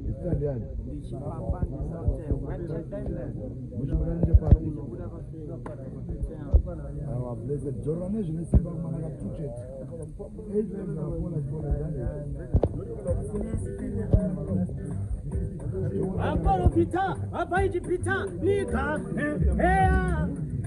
Italiano. Chibaba, Ndisote, Our blessed Jordan, je ne sais pas comment on a tout fait. Apollo Peter, Apaiji Peter, Nika,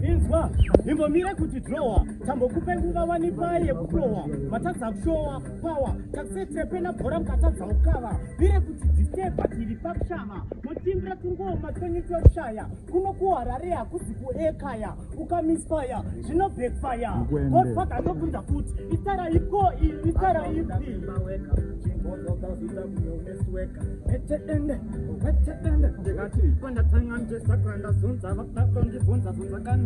Inzwa, imbomira kuti drawer, tambo kupenguva wanipaye kudrawer, matadza kushowa, power, takusete pena bhora mukatadza ukava, vire kuti disturba tiri pakushama, mutimbira tungoma tonitoshaya, kunokuharare hakuzi kuekaya, ukamisfire, zvino backfire, godfather ndobvunza kuti, itara iko, itara ipi.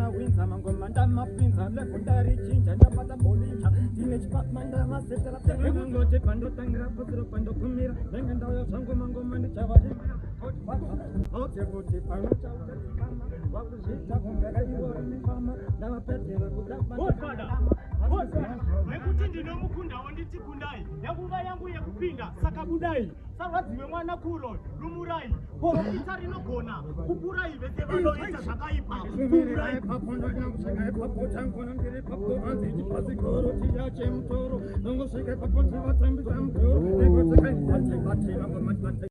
Winza mangomanda mapinza lekundari chinja ndapata bolinja tine chipatmanda masetera ngote pando tangira potro pando kumira venga ndayo zangu mangoma ndichavadi ote kuti pano chauta kama wakuzita kungara iwo mifama ndavapetera kudapa wekuti ndinomukunda wonditi kundai yakunga yangu yekupinda saka budai sarwadziwe mwana kuro lumurai poro ita rinogona kukurai vese vanoita zvakaipa kukurai papondo nakusvika ipapo changono ndiri papo hanzi chipazigoro chiyache mutoro nongosvika ipapo ndivatambisa mutoro